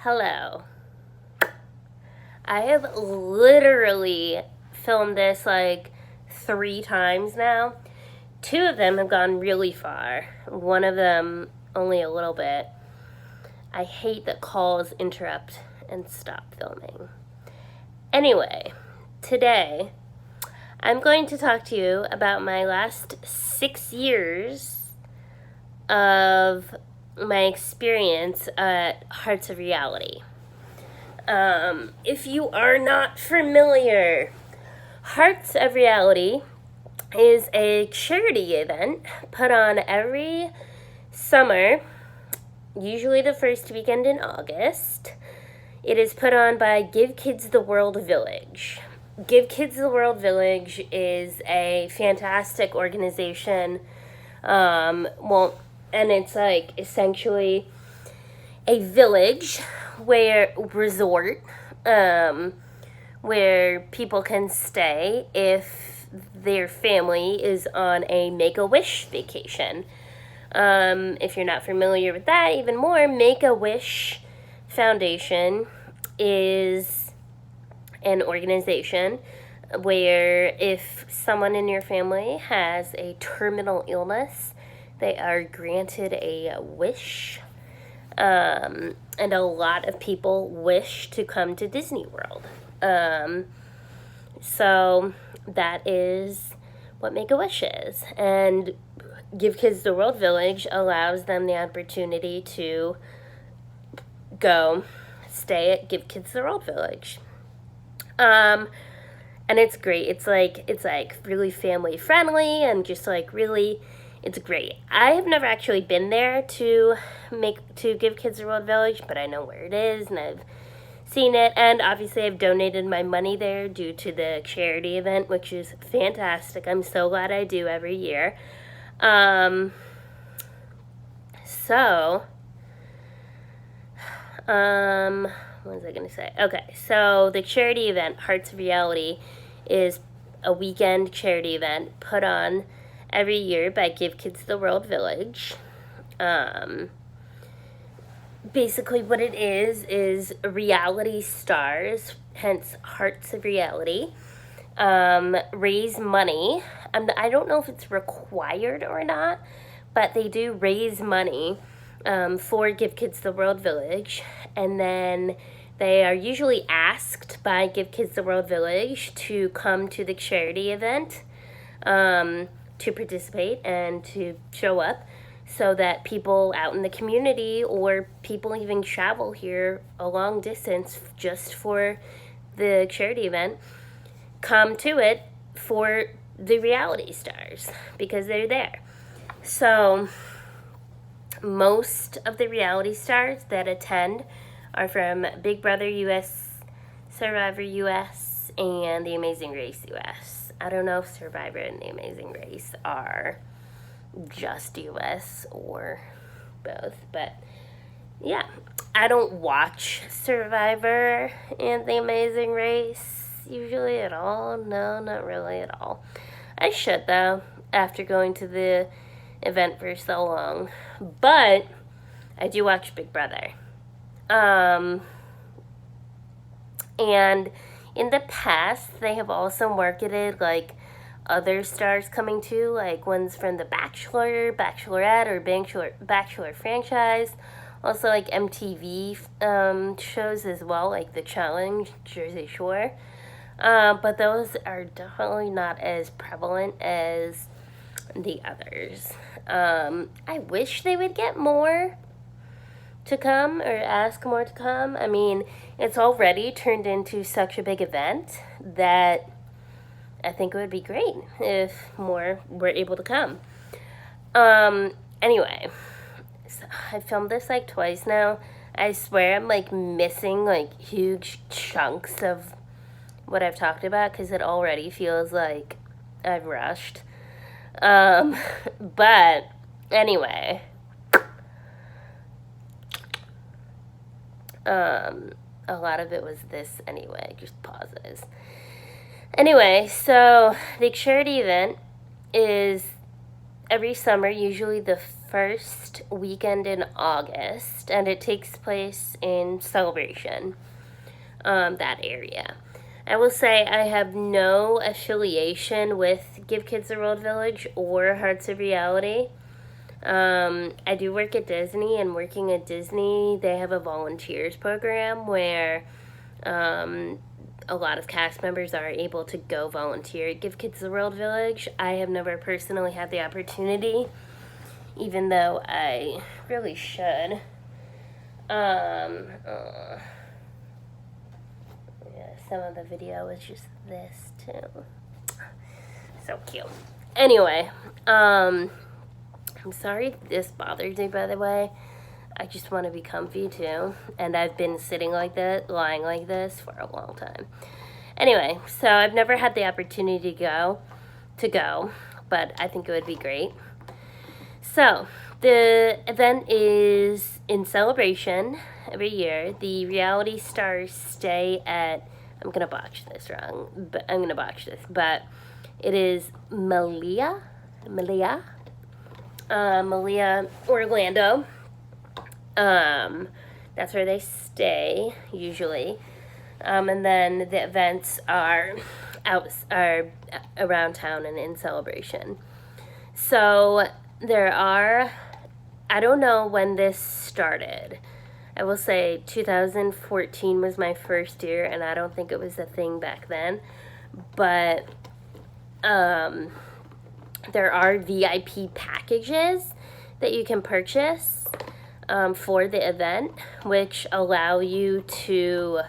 Hello. I have literally filmed this like 3 times now. 2 of them have gone really far. One of them only a little bit. I hate that calls interrupt and stop filming. Anyway, today I'm going to talk to you about my last 6 years of my experience at Hearts of Reality. If you are not familiar, Hearts of Reality is a charity event put on every summer, usually the first weekend in August. It is put on by Give Kids the World Village. Give Kids the World Village is a fantastic organization. And it's like essentially a village resort where people can stay if their family is on a Make-A-Wish vacation. If you're not familiar with that, even more, Make-A-Wish Foundation is an organization where if someone in your family has a terminal illness, they are granted a wish. And a lot of people wish to come to Disney World. So that is what Make-A-Wish is. And Give Kids the World Village allows them the opportunity to go stay at Give Kids the World Village. And it's great. It's like really family friendly and just like really, it's great. I have never actually been there to Give Kids the World Village, but I know where it is and I've seen it, and obviously I've donated my money there due to the charity event, which is fantastic. I'm so glad I do every year. What was I going to say? Okay, so the charity event, Hearts of Reality, is a weekend charity event put on every year by Give Kids the World Village. Basically what it is reality stars, hence Hearts of Reality, raise money. I don't know if it's required or not, but they do raise money for Give Kids the World Village, and then they are usually asked by Give Kids the World Village to come to the charity event to participate and to show up, so that people out in the community or people even travel here a long distance just for the charity event come to it for the reality stars because they're there. So most of the reality stars that attend are from Big Brother US, Survivor US, and The Amazing Race US. I don't know if Survivor and The Amazing Race are just US or both, but yeah, I don't watch Survivor and The Amazing Race usually at all. No, not really at all. I should though, after going to the event for so long, but I do watch Big Brother. And in the past, they have also marketed like other stars coming too, like ones from The Bachelor, Bachelorette, or Bachelor franchise. Also like MTV shows as well, like The Challenge, Jersey Shore. But those are definitely not as prevalent as the others. I wish they would get more to come or ask more to come. I mean, it's already turned into such a big event that I think it would be great if more were able to come. Anyway, so I filmed this like twice now. I swear I'm like missing like huge chunks of what I've talked about because it already feels like I've rushed. But anyway, a lot of it was this anyway, just pauses. Anyway, so the charity event is every summer, usually the first weekend in August, and it takes place in Celebration, that area. I will say I have no affiliation with Give Kids the World Village or Hearts of Reality. I do work at Disney, and working at Disney, they have a volunteers program where a lot of cast members are able to go volunteer at Give Kids the World Village. I have never personally had the opportunity, even though I really should. Yeah, some of the video was just this too. So cute. Anyway, I'm sorry if this bothers me, by the way. I just want to be comfy too. And I've been sitting like that, lying like this for a long time. Anyway, so I've never had the opportunity to go, but I think it would be great. So the event is in Celebration every year. The reality stars stay at, I'm going to botch this, but it is Malia, Orlando. That's where they stay usually, and then the events are around town and in Celebration. So I don't know when this started. I will say 2014 was my first year, and I don't think it was a thing back then, but there are VIP packages that you can purchase for the event, which allow you to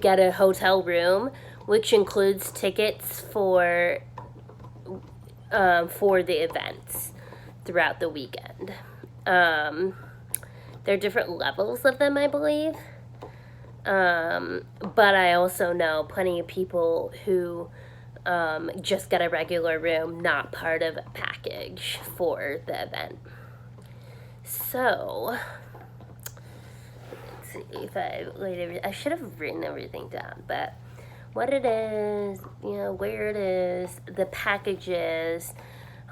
get a hotel room, which includes tickets for the events throughout the weekend. There are different levels of them, I believe. But I also know plenty of people who just get a regular room, not part of a package for the event. So, let's see if I should have written everything down, but what it is, where it is, the packages,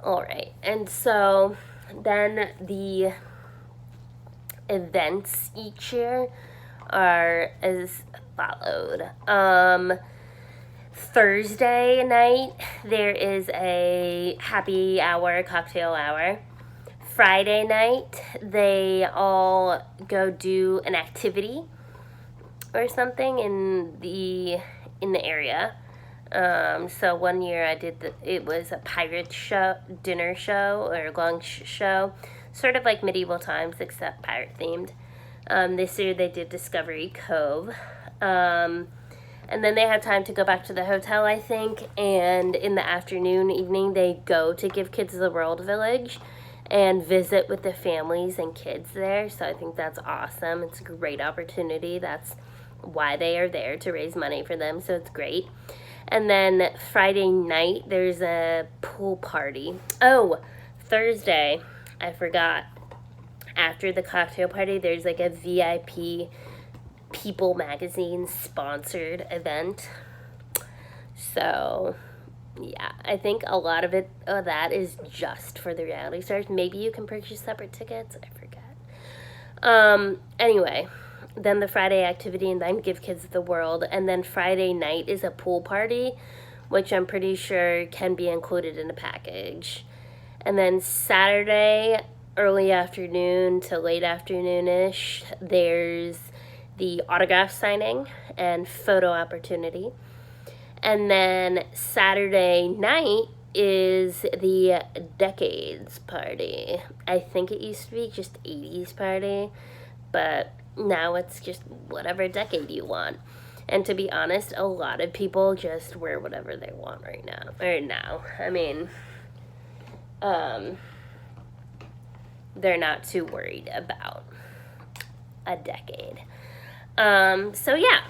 all right. And so then the events each year are as followed. Thursday night, there is a happy hour, cocktail hour. Friday night, they all go do an activity or something in the area. So one year it was a pirate dinner show or gong show, sort of like medieval times except pirate themed. This year they did Discovery Cove. And then they had time to go back to the hotel, I think, and in the evening, they go to Give Kids the World Village and visit with the families and kids there. So I think that's awesome. It's a great opportunity. That's why they are there, to raise money for them, so it's great. And then Friday night, there's a pool party. Oh, Thursday, I forgot. After the cocktail party, there's like a VIP People Magazine sponsored event. So, yeah, I think a lot of that is just for the reality stars. Maybe you can purchase separate tickets. I forget. Anyway, then the Friday activity, and then Give Kids the World. And then Friday night is a pool party, which I'm pretty sure can be included in a package. And then Saturday, early afternoon to late afternoon-ish, there's the autograph signing and photo opportunity. And then Saturday night is the Decades party. I think it used to be just 80s party, but now it's just whatever decade you want. And to be honest, a lot of people just wear whatever they want right now. I mean, they're not too worried about a decade. So yeah,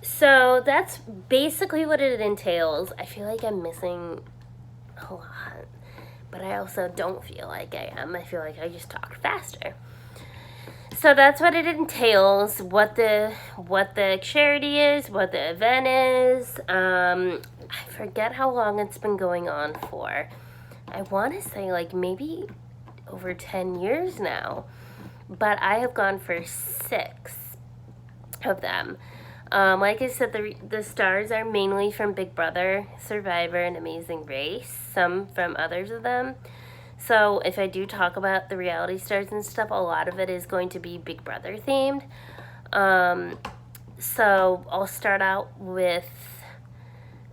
so that's basically what it entails. I feel like I'm missing a lot, but I also don't feel like I am. I feel like I just talk faster. So that's what it entails, what the charity is, what the event is. I forget how long it's been going on for. I want to say like maybe over 10 years now, but I have gone for 6 of them. Like I said, the stars are mainly from Big Brother, Survivor, and Amazing Race, some from others of them. So if I do talk about the reality stars and stuff, a lot of it is going to be Big Brother themed. So I'll start out with,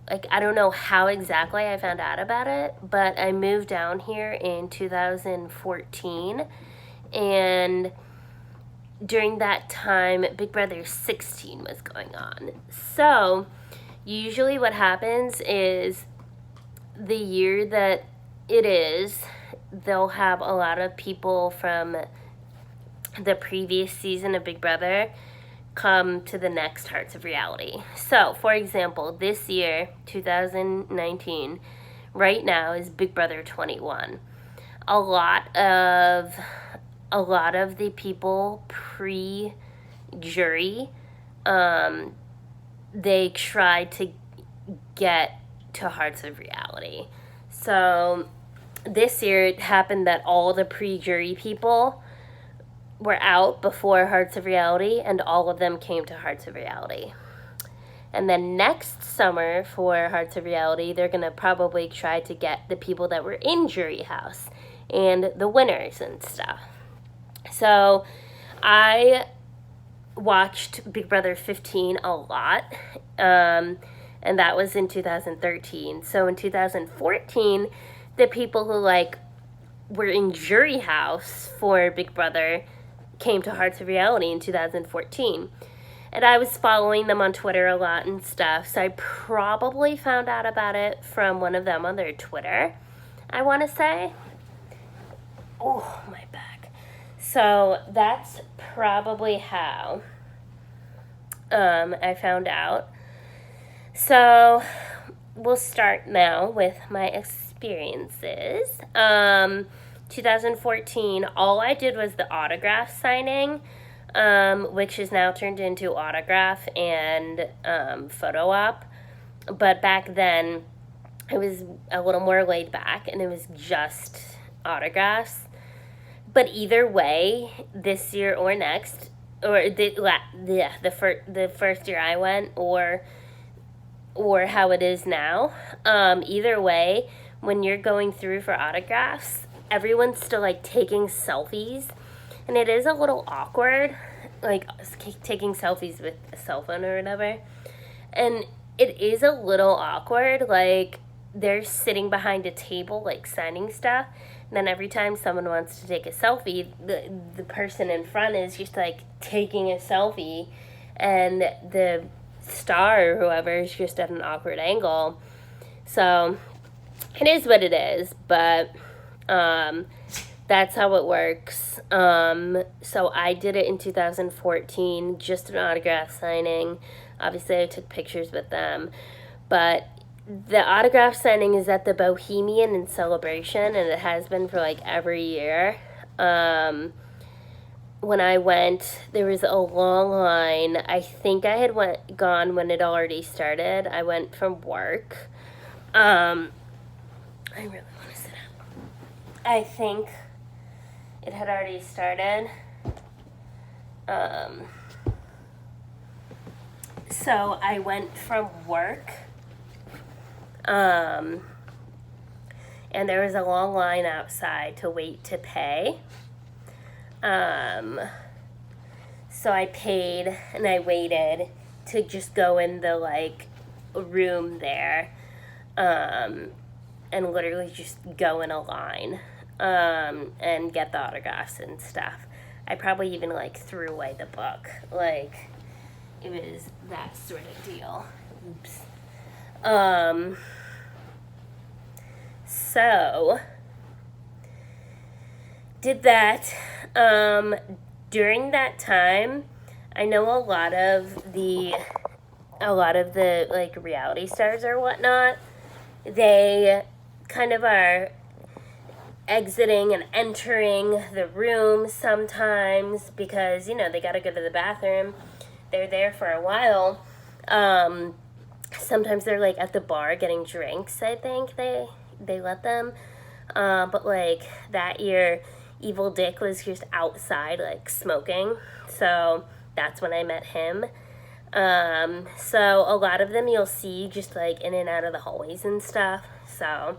like, I don't know how exactly I found out about it, but I moved down here in 2014, and during that time, Big Brother 16 was going on. So usually what happens is the year that it is, they'll have a lot of people from the previous season of Big Brother come to the next Hearts of Reality. So, for example, this year, 2019, right now is Big Brother 21. A lot of the people pre-jury, they tried to get to Hearts of Reality. So this year it happened that all the pre-jury people were out before Hearts of Reality, and all of them came to Hearts of Reality. And then next summer for Hearts of Reality, they're going to probably try to get the people that were in Jury House and the winners and stuff. So I watched Big Brother 15 a lot, and that was in 2013. So in 2014, the people who were in Jury House for Big Brother came to Hearts of Reality in 2014. And I was following them on Twitter a lot and stuff, so I probably found out about it from one of them on their Twitter, I want to say. Oh, my back. So that's probably how I found out. So we'll start now with my experiences. 2014, all I did was the autograph signing, which is now turned into autograph and photo op. But back then, it was a little more laid back, and it was just autographs. But either way, this year or next, or the first year I went, or how it is now, either way, when you're going through for autographs, everyone's still taking selfies, and it is a little awkward, taking selfies with a cell phone or whatever, and it is a little awkward, they're sitting behind a table, signing stuff, and then every time someone wants to take a selfie, the person in front is just, taking a selfie, and the star or whoever is just at an awkward angle. So it is what it is, but that's how it works. So I did it in 2014, just an autograph signing. Obviously I took pictures with them, but the autograph signing is at the Bohemian in Celebration, and it has been for every year. When I went, there was a long line. I think I had gone when it already started. I went from work. I really want to sit down. I think it had already started. So I went from work. And there was a long line outside to wait to pay. So I paid and I waited to just go in the room there, and literally just go in a line, and get the autographs and stuff. I probably even threw away the book. It was that sort of deal. Oops. So did that. During that time, I know a lot of the reality stars or whatnot, they kind of are exiting and entering the room sometimes because, they gotta go to the bathroom. They're there for a while. Sometimes they're at the bar getting drinks, I think they let them. But like that year, Evil Dick was just outside like smoking, so that's when I met him. So a lot of them you'll see just like in and out of the hallways and stuff. So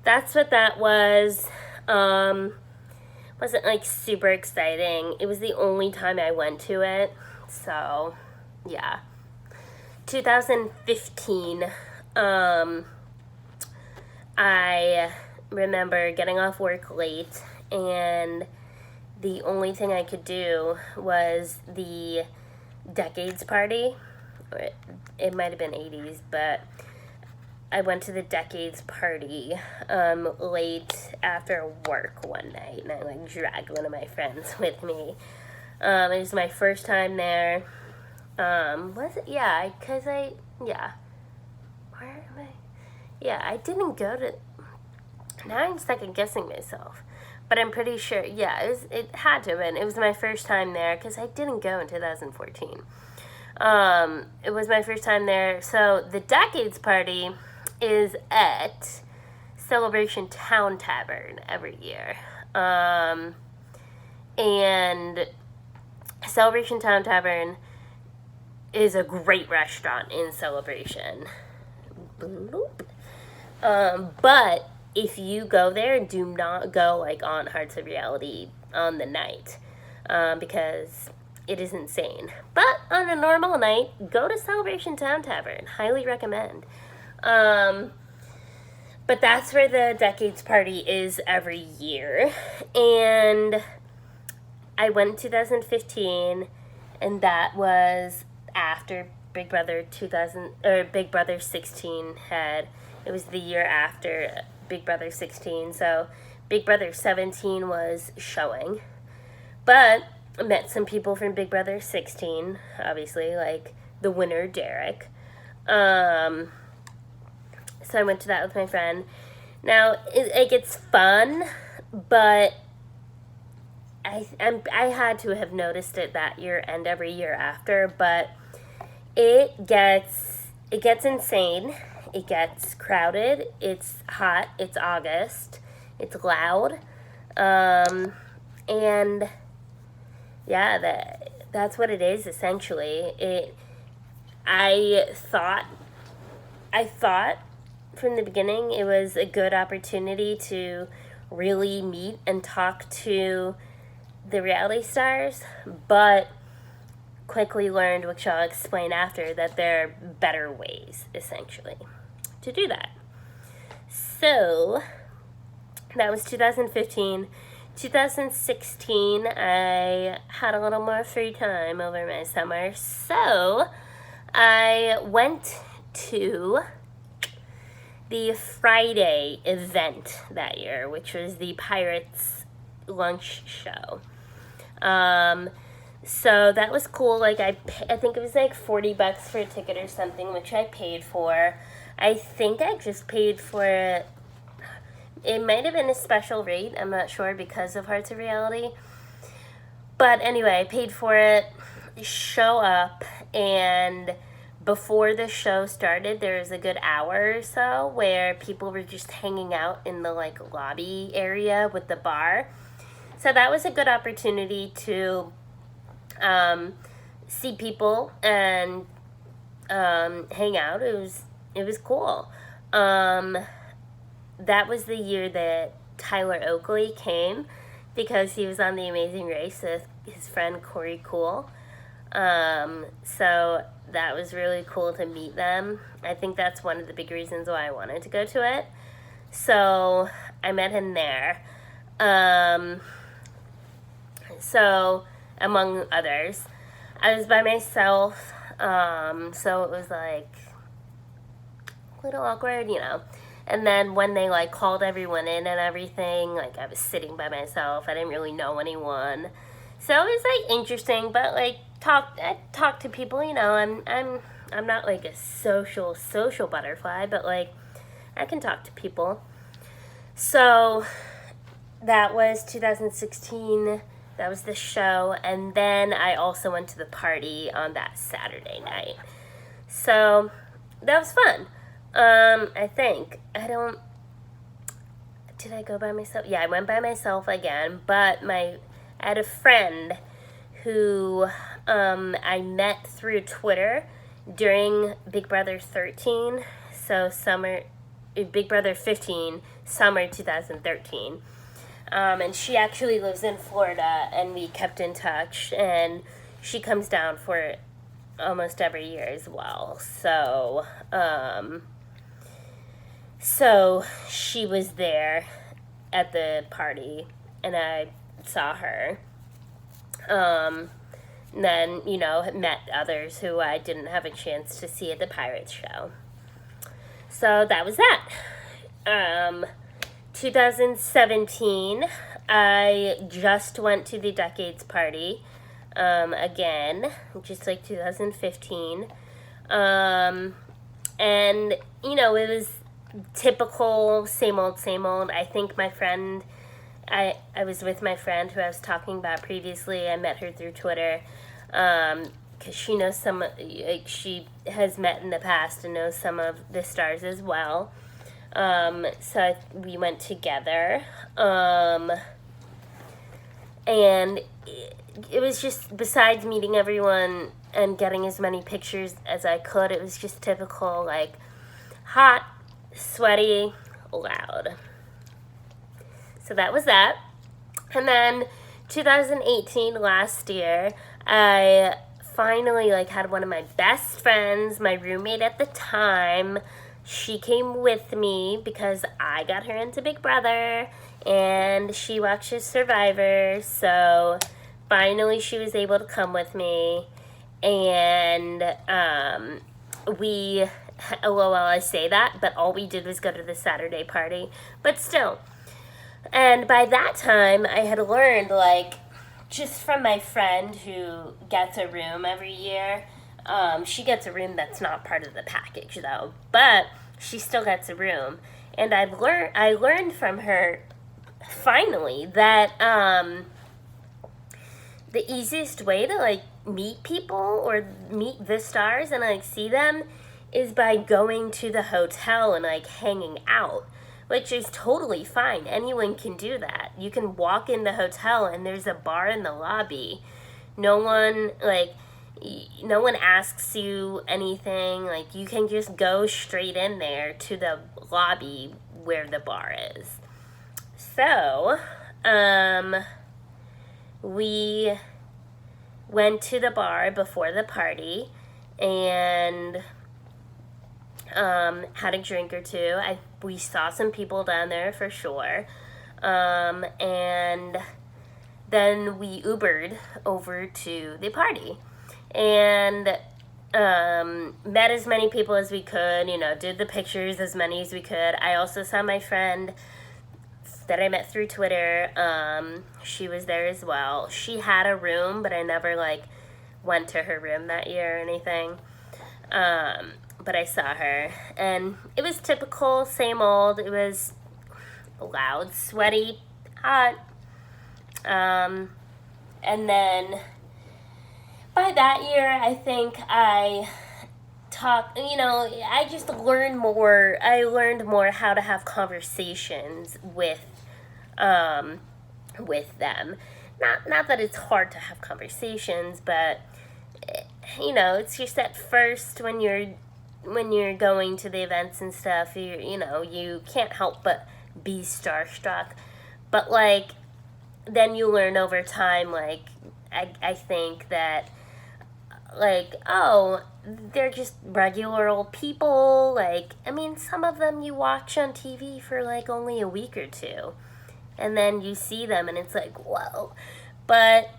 that's what that was. Wasn't like super exciting. It was the only time I went to it. So yeah. 2015, I remember getting off work late, and the only thing I could do was the Decades party. It might have been 80s, but I went to the Decades party late after work one night, and I like dragged one of my friends with me. It was my first time there. Was it? Yeah, because yeah. Where am I? Yeah, I didn't go to, now I'm second guessing myself. But I'm pretty sure, yeah, it had to have been. It was my first time there, because I didn't go in 2014. It was my first time there. So the Decades party is at Celebration Town Tavern every year. And Celebration Town Tavern is a great restaurant in Celebration. But if you go there, do not go like on Hearts of Reality on the night, because it is insane. But on a normal night, go to Celebration Town Tavern. Highly recommend. But that's where the Decades party is every year. And I went in 2015, and that was after Big Brother 16 it was the year after Big Brother 16, so Big Brother 17 was showing. But I met some people from Big Brother 16, obviously, like the winner, Derek. So I went to that with my friend. Now, it gets fun, but I had to have noticed it that year and every year after, but it gets insane. It gets crowded. It's hot. It's August. It's loud. And yeah, that's what it is essentially. I thought from the beginning it was a good opportunity to really meet and talk to the reality stars, but quickly learned, which I'll explain after, that there are better ways, essentially, to do that. So, that was 2015. 2016, I had a little more free time over my summer, so I went to the Friday event that year, which was the Pirates lunch show. So that was cool. Like I think it was like $40 for a ticket or something, which I paid for. I think I just paid for it. It might have been a special rate. I'm not sure because of Hearts of Reality. But anyway, I paid for it. Show up, and before the show started, there was a good hour or so where people were just hanging out in the like lobby area with the bar. So that was a good opportunity to see people and hang out. It was cool. That was the year that Tyler Oakley came, because he was on The Amazing Race with his friend Corey Cool. So that was really cool to meet them. I think that's one of the big reasons why I wanted to go to it. So I met him there. So among others, I was by myself. So it was like a little awkward, And then when they like called everyone in and everything, like I was sitting by myself. I didn't really know anyone. So it was like interesting, but like I talk to people, I'm not like a social butterfly, but like I can talk to people. So that was 2016. That was the show, and then I also went to the party on that Saturday night. So that was fun. I think. did I go by myself? Yeah, I went by myself again, but I had a friend who I met through Twitter during Big Brother 13, so Big Brother 15, summer 2013. And she actually lives in Florida, and we kept in touch, and she comes down for almost every year as well. So she was there at the party, and I saw her. Then, met others who I didn't have a chance to see at the Pirates show. So that was that. 2017, I just went to the Decades Party again, just like 2015. And, it was typical, same old, same old. I think my friend, I was with my friend who I was talking about previously. I met her through Twitter because she knows she has met in the past and knows some of the stars as well. So we went together, and it was just, besides meeting everyone and getting as many pictures as I could, it was just typical, like, hot, sweaty, loud. So that was that. And then 2018, last year, I finally, had one of my best friends, my roommate at the time. She came with me because I got her into Big Brother, and she watches Survivor, so finally she was able to come with me, and I say that, but all we did was go to the Saturday party, but still. And by that time, I had learned, just from my friend who gets a room every year. She gets a room that's not part of the package, though, but she still gets a room. And I learned from her, finally, that the easiest way to, meet people or meet the stars and, see them is by going to the hotel and, hanging out, which is totally fine. Anyone can do that. You can walk in the hotel and there's a bar in the lobby. No one asks you anything. You can just go straight in there to the lobby where the bar is. So, we went to the bar before the party and had a drink or two. We saw some people down there for sure. And then we Ubered over to the party. And met as many people as we could, did the pictures as many as we could. I also saw my friend that I met through Twitter. She was there as well. She had a room, but I never, went to her room that year or anything. But I saw her, and it was typical, same old. It was loud, sweaty, hot. And then by that year, I think I just learned more. I learned more how to have conversations with them. Not that it's hard to have conversations, but it's just at first when you're going to the events and stuff, you can't help but be starstruck. But then you learn over time, I think that they're just regular old people. Some of them you watch on TV for only a week or two, and then you see them and it's whoa. But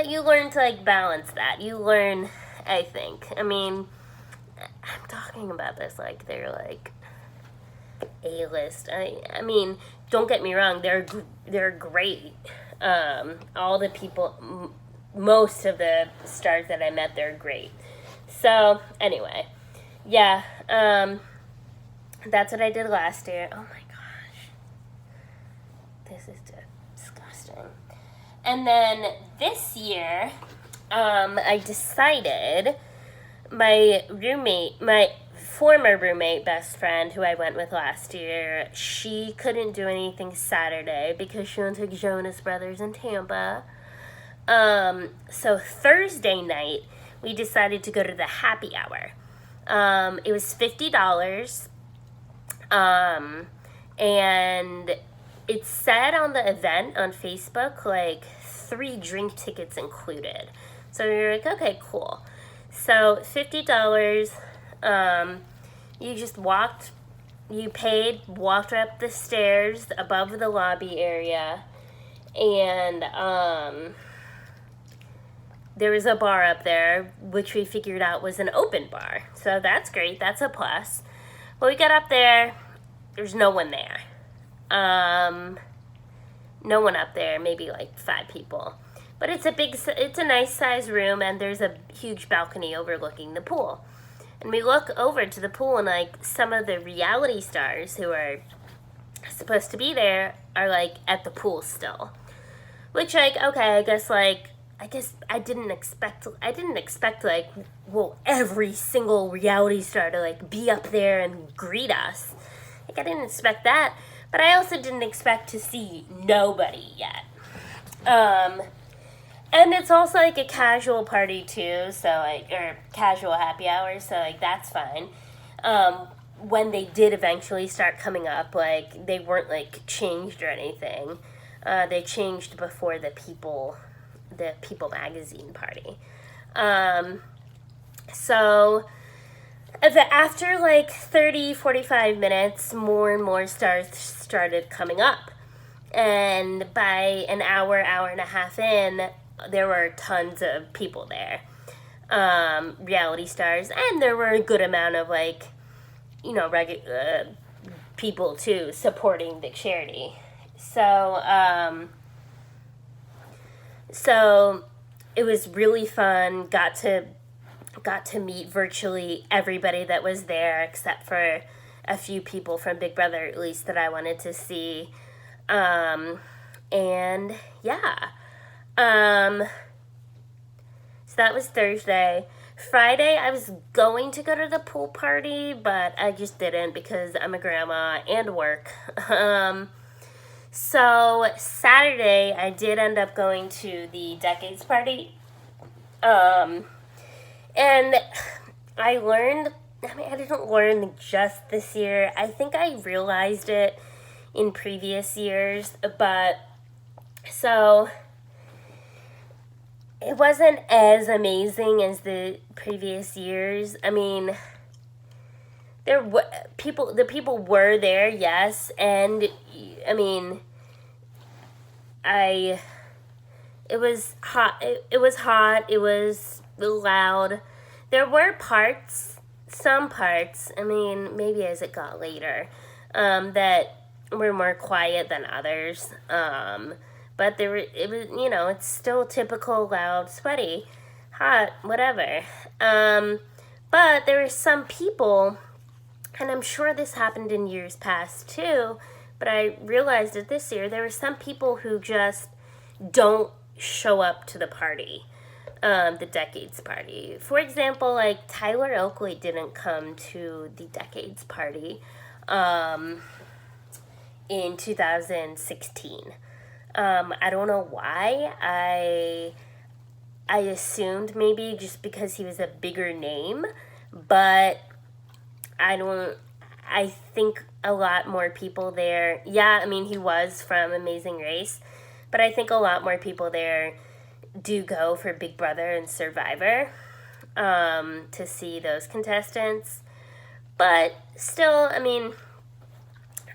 you learn to balance that. You learn, I think. I'm talking about this they're A-list. Don't get me wrong, they're great. All the people, most of the stars that I met, they're great. So anyway, yeah, that's what I did last year. Oh my gosh, this is disgusting. And then this year, I decided, my roommate, former roommate best friend who I went with last year, she couldn't do anything Saturday because she went to Jonas Brothers in Tampa. So Thursday night, we decided to go to the happy hour. It was $50. And it said on the event on Facebook, like, 3 drink tickets included. So we were like, okay, cool. So $50, you just walked, you paid, walked up the stairs above the lobby area, and there was a bar up there, which we figured out was an open bar. So that's great, that's a plus. But we got up there, there's no one there. No one up there, maybe like 5 people. But it's a nice size room, and there's a huge balcony overlooking the pool. And we look over to the pool, and like some of the reality stars who are supposed to be there are like at the pool still. Which, like, okay, I guess I didn't expect like, well, every single reality star to like be up there and greet us. Like, I didn't expect that, but I also didn't expect to see nobody yet. And it's also like a casual party too, so like, or casual happy hour, so like that's fine. When they did eventually start coming up, like they weren't like changed or anything. They changed before the People magazine party. So after like 30, 45 minutes, more and more stars started coming up. And by an hour and a half in, there were tons of people there, reality stars, and there were a good amount of like, you know, people too supporting the charity. So it was really fun. Got to meet virtually everybody that was there, except for a few people from Big Brother, at least, that I wanted to see. And yeah. So that was Thursday. Friday, I was going to go to the pool party, but I just didn't because I'm a grandma and work. So Saturday, I did end up going to the Decades party. And I learned, I didn't learn just this year. I think I realized it in previous years, but so it wasn't as amazing as the previous years. I mean, the people were there, yes, and I mean, it was hot. It was hot. It was loud. There were some parts. I mean, maybe as it got later, that were more quiet than others. But it was, you know, it's still typical, loud, sweaty, hot, whatever. But there were some people, and I'm sure this happened in years past too, but I realized it this year, there were some people who just don't show up to the party, the Decades party. For example, like Tyler Oakley didn't come to the Decades party in 2016. I don't know why. I assumed maybe just because he was a bigger name, but I think a lot more people there. Yeah, I mean, he was from Amazing Race, but I think a lot more people there do go for Big Brother and Survivor, to see those contestants. But still, I mean,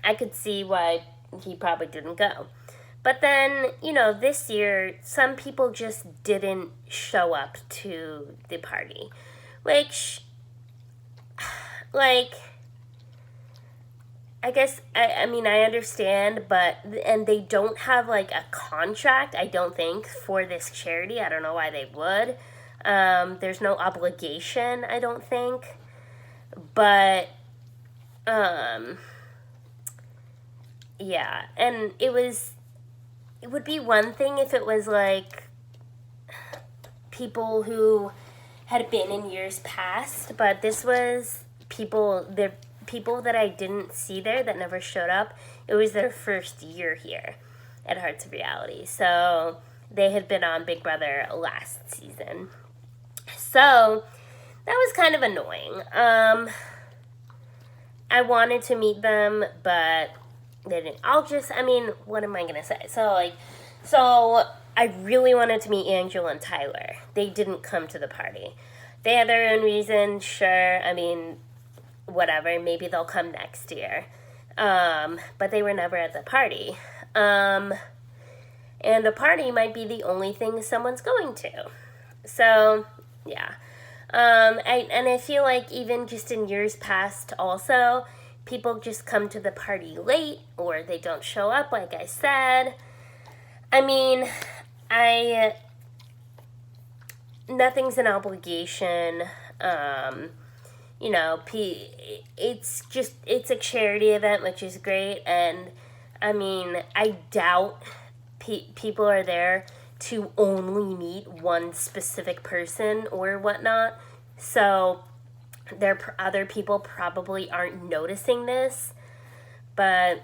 I could see why he probably didn't go. But then, you know, this year, some people just didn't show up to the party, which, like, I guess, I mean, I understand, and they don't have, like, a contract, I don't think, for this charity. I don't know why they would. There's no obligation, I don't think. But, yeah, and it would be one thing if it was, like, people who had been in years past, but this was people that I didn't see there that never showed up. It was their first year here at Hearts of Reality. So they had been on Big Brother last season. So that was kind of annoying. I wanted to meet them, but they didn't. What am I going to say? So I really wanted to meet Angela and Tyler. They didn't come to the party. They had their own reasons, sure. Whatever. Maybe they'll come next year. But they were never at the party. And the party might be the only thing someone's going to. So, yeah. I feel like even just in years past also, people just come to the party late or they don't show up, like I said. Nothing's an obligation. It's a charity event, which is great. And, I doubt people are there to only meet one specific person or whatnot. So other people probably aren't noticing this. But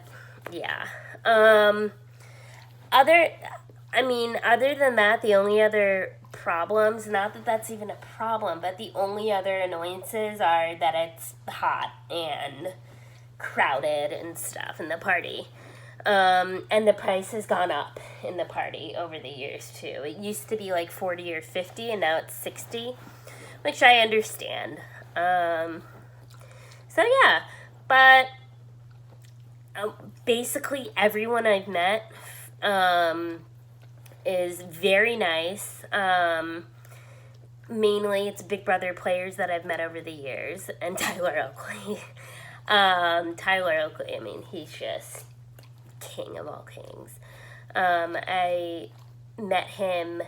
yeah. Other than that, the only other problems, not that that's even a problem, but the only other annoyances are that it's hot and crowded and stuff in the party. And the price has gone up in the party over the years too. It used to be like 40 or 50 and now it's 60, which I understand. So yeah, but basically everyone I've met is very nice. Mainly it's Big Brother players that I've met over the years, and Tyler Oakley. He's just king of all kings. I met him,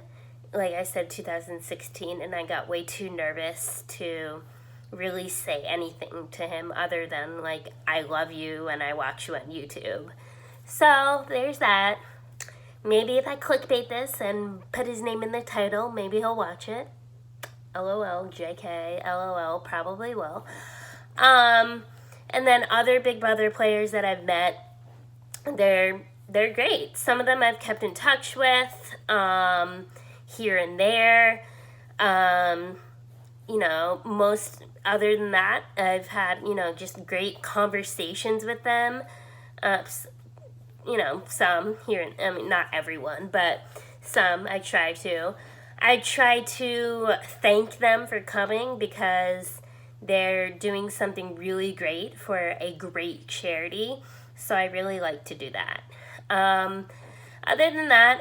like I said, 2016, and I got way too nervous to really say anything to him other than, like, I love you and I watch you on YouTube. So, there's that. Maybe if I clickbait this and put his name in the title, maybe he'll watch it. LOL, JK, LOL, probably will. And then other Big Brother players that I've met, they're great. Some of them I've kept in touch with, here and there. Most other than that, I've had, just great conversations with them. Some here, not everyone, but some I try to. I try to thank them for coming because they're doing something really great for a great charity. So I really like to do that. Other than that,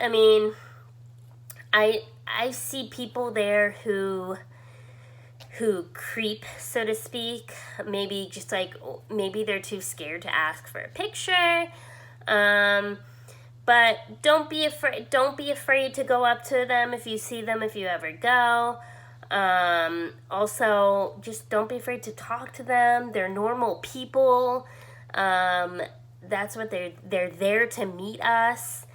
I see people there who creep, so to speak. Maybe maybe they're too scared to ask for a picture. But don't be afraid to go up to them if you see them, if you ever go. Also, just don't be afraid to talk to them. They're normal people. That's what they're there to meet us.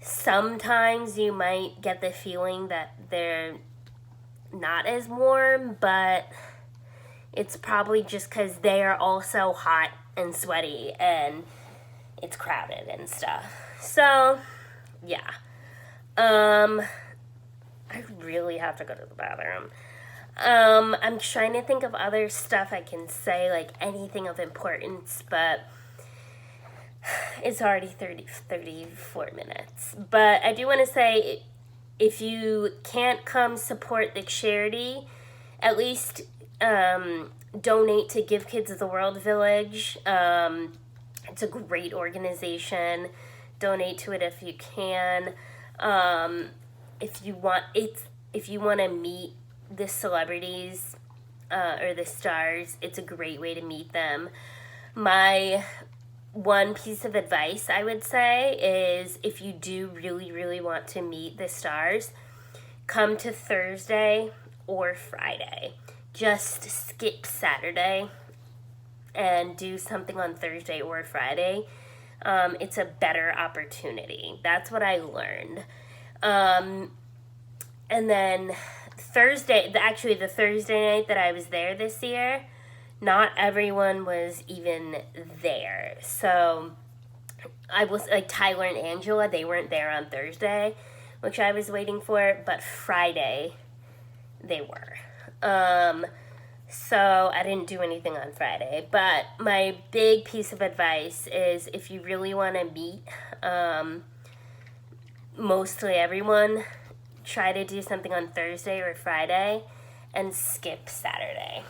Sometimes you might get the feeling that they're not as warm, but it's probably just because they are also hot and sweaty and it's crowded and stuff. So, yeah. I really have to go to the bathroom. I'm trying to think of other stuff I can say, like anything of importance, but it's already 34 minutes. But I do want to say, if you can't come support the charity, at least donate to Give Kids of the World Village. It's a great organization. Donate to it if you can. If you want to meet the celebrities or the stars, it's a great way to meet them. My one piece of advice I would say is, if you do really, really want to meet the stars, come to Thursday or Friday. Just skip Saturday and do something on Thursday or Friday. It's a better opportunity. That's what I learned. And then the Thursday night that I was there this year, not everyone was even there. So I was like Tyler and Angela, they weren't there on Thursday, which I was waiting for, but Friday they were. So I didn't do anything on Friday. But my big piece of advice is if you really want to meet mostly everyone, try to do something on Thursday or Friday and skip Saturday,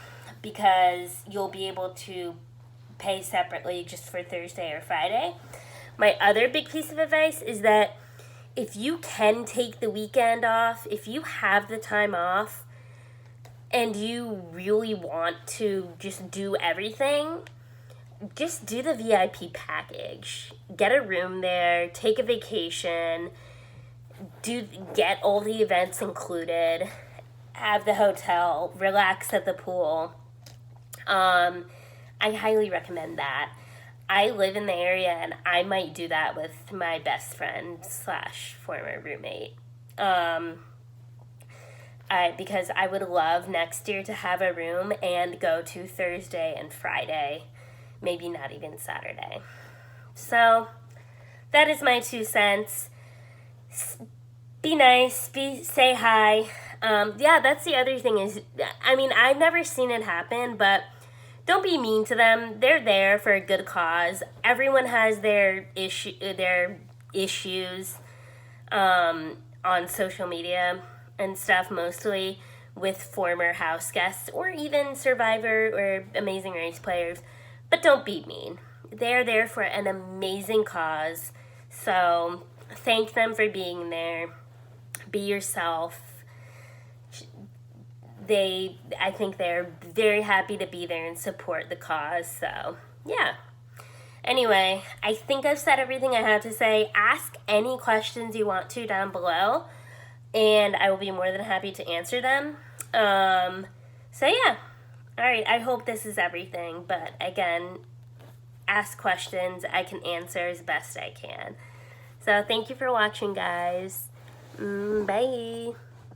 because you'll be able to pay separately just for Thursday or Friday. My other big piece of advice is that if you can take the weekend off, if you have the time off, and you really want to just do everything, just do the VIP package. Get a room there, take a vacation, get all the events included, have the hotel, relax at the pool. I highly recommend that. I live in the area, and I might do that with my best friend / former roommate. Because I would love next year to have a room and go to Thursday and Friday, maybe not even Saturday. So that is my 2 cents. Be nice, say hi. Yeah, that's the other thing is, I mean, I've never seen it happen, but don't be mean to them. They're there for a good cause. Everyone has their issues on social media and stuff, mostly with former house guests or even Survivor or Amazing Race players. But don't be mean. They're there for an amazing cause. So thank them for being there. Be yourself. I think they're very happy to be there and support the cause. So, yeah. Anyway, I think I've said everything I have to say. Ask any questions you want to down below, and I will be more than happy to answer them. So, yeah. All right, I hope this is everything. But, again, ask questions. I can answer as best I can. So, thank you for watching, guys. Bye.